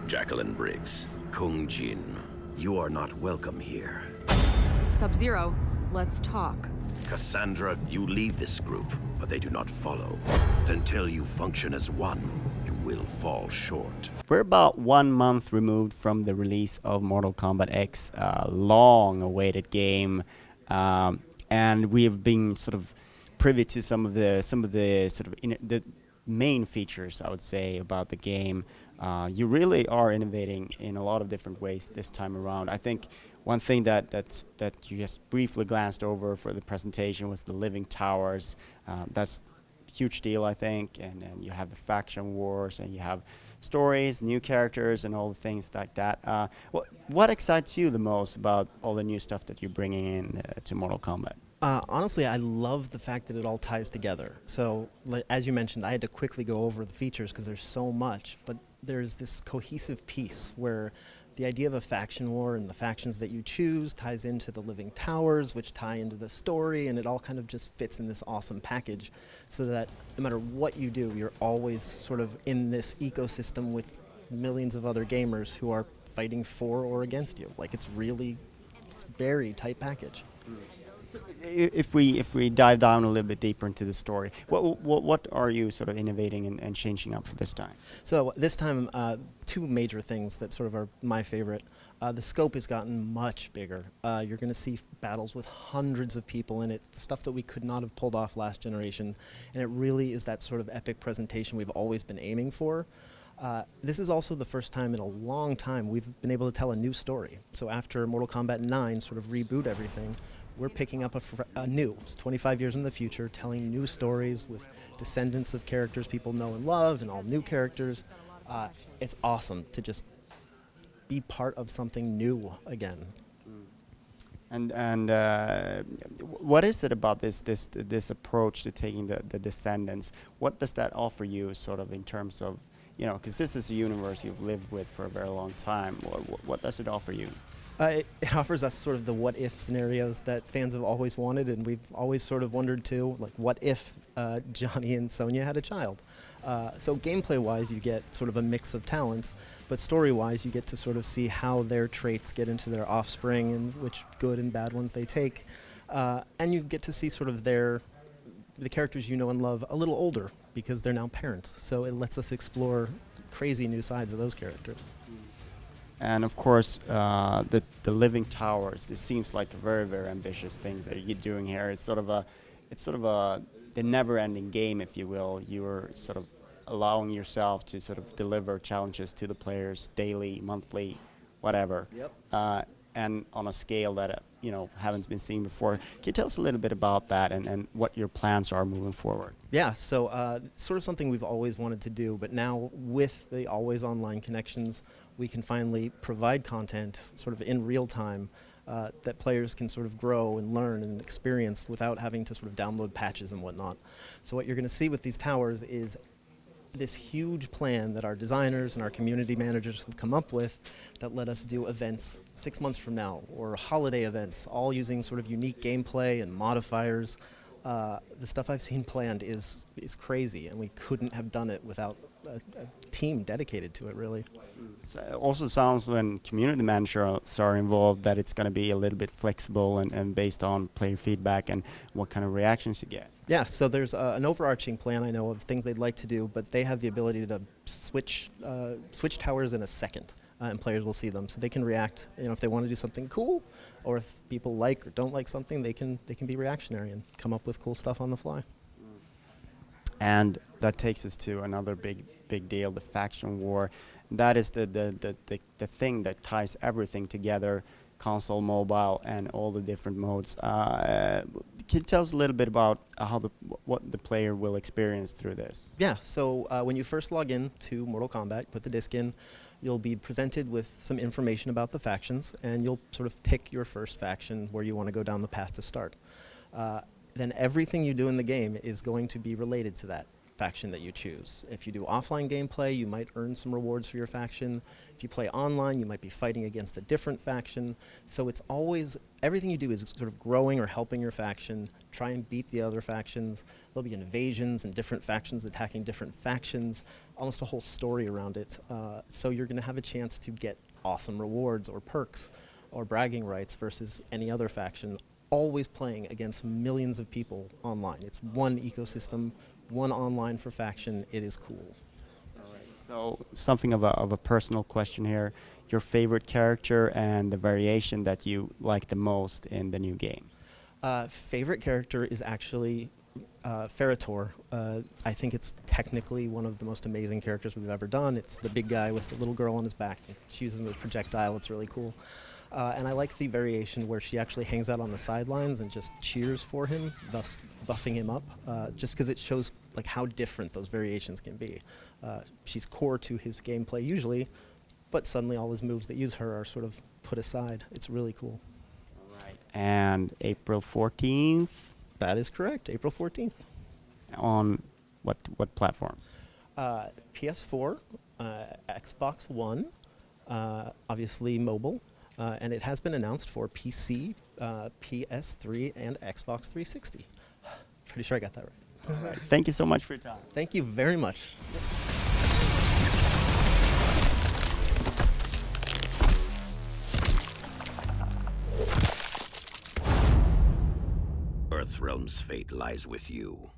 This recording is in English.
Jacqueline Briggs, Kung Jin, you are not welcome here. Sub-Zero, let's talk. Cassandra, you lead this group, but they do not follow. Until you function as one, you will fall short. We're about 1 month removed from the release of Mortal Kombat X, a long-awaited game, and we have been sort of privy to some of the sort of the main features, I would say, about the game. You really are innovating in a lot of different ways this time around. I think one thing that you just briefly glanced over for the presentation was the living towers. That's a huge deal, I think. And you have the faction wars, and you have stories, new characters, and all the things like that. What excites you the most about all the new stuff that you're bringing in to Mortal Kombat? Honestly, I love the fact that it all ties together. So, as you mentioned, I had to quickly go over the features because there's so much, but there's this cohesive piece where the idea of a faction war and the factions that you choose ties into the living towers, which tie into the story, and it all kind of just fits in this awesome package so that no matter what you do, you're always sort of in this ecosystem with millions of other gamers who are fighting for or against you. Like, it's very tight package. If we dive down a little bit deeper into the story, what are you sort of innovating and changing up for this time? So this time, two major things that sort of are my favorite. The scope has gotten much bigger. You're going to see battles with hundreds of people in it, stuff that we could not have pulled off last generation, and it really is that sort of epic presentation we've always been aiming for. This is also the first time in a long time we've been able to tell a new story. So after Mortal Kombat 9 sort of reboot everything, we're picking up a new, it's 25 years in the future, telling new stories with descendants of characters people know and love and all new characters. It's awesome to just be part of something new again. And what is it about this approach to taking the descendants? What does that offer you, sort of, in terms of, you know, because this is a universe you've lived with for a very long time. What does it offer you? It offers us sort of the what-if scenarios that fans have always wanted, and we've always sort of wondered too, like what if Johnny and Sonya had a child? So gameplay-wise, you get sort of a mix of talents, but story-wise, you get to sort of see how their traits get into their offspring and which good and bad ones they take. And you get to see sort of the characters you know and love a little older because they're now parents. So it lets us explore crazy new sides of those characters. And of course, the living towers. This seems like a very, very ambitious thing that you're doing here. It's sort of the never-ending game, if you will. You're sort of allowing yourself to sort of deliver challenges to the players daily, monthly, whatever. Yep. And on a scale that haven't been seen before. Can you tell us a little bit about that and what your plans are moving forward? Yeah, so it's sort of something we've always wanted to do, but now with the always online connections, we can finally provide content sort of in real time that players can sort of grow and learn and experience without having to sort of download patches and whatnot. So what you're going to see with these towers is this huge plan that our designers and our community managers have come up with that let us do events 6 months from now, or holiday events, all using sort of unique gameplay and modifiers. The stuff I've seen planned is crazy, and we couldn't have done it without a team dedicated to it, really. It also sounds, when community managers are involved, that it's going to be a little bit flexible and based on player feedback and what kind of reactions you get. Yeah, so there's an overarching plan, I know, of things they'd like to do, but they have the ability to switch towers in a second, and players will see them. So they can react, if they want to do something cool, or if people like or don't like something, they can be reactionary and come up with cool stuff on the fly. And that takes us to another big deal, the faction war. That is the thing that ties everything together, console, mobile, and all the different modes. Can you tell us a little bit about what the player will experience through this? Yeah, so when you first log in to Mortal Kombat, put the disc in, you'll be presented with some information about the factions, and you'll sort of pick your first faction where you want to go down the path to start. Then everything you do in the game is going to be related to that. faction that you choose. If you do offline gameplay, you might earn some rewards for your faction. If you play online, you might be fighting against a different faction. So it's always, everything you do is sort of growing or helping your faction, try and beat the other factions. There'll be invasions and different factions attacking different factions, almost a whole story around it. So you're going to have a chance to get awesome rewards or perks or bragging rights versus any other faction, always playing against millions of people online. It's one ecosystem, one online for faction. It is cool. So something of a personal question here. Your favorite character and the variation that you like the most in the new game? Favorite character is actually Ferritor. I think it's technically one of the most amazing characters we've ever done. It's the big guy with the little girl on his back. She uses him as a projectile. It's really cool. And I like the variation where she actually hangs out on the sidelines and just cheers for him, thus buffing him up, just because it shows like how different those variations can be. She's core to his gameplay usually, but suddenly all his moves that use her are sort of put aside. It's really cool. All right. And April 14th? That is correct, April 14th. On what platforms? PS4, Xbox One, obviously mobile, and it has been announced for PC, PS3, and Xbox 360. Pretty sure I got that right. All right. Thank you so much for your time. Thank you very much. Earthrealm's fate lies with you.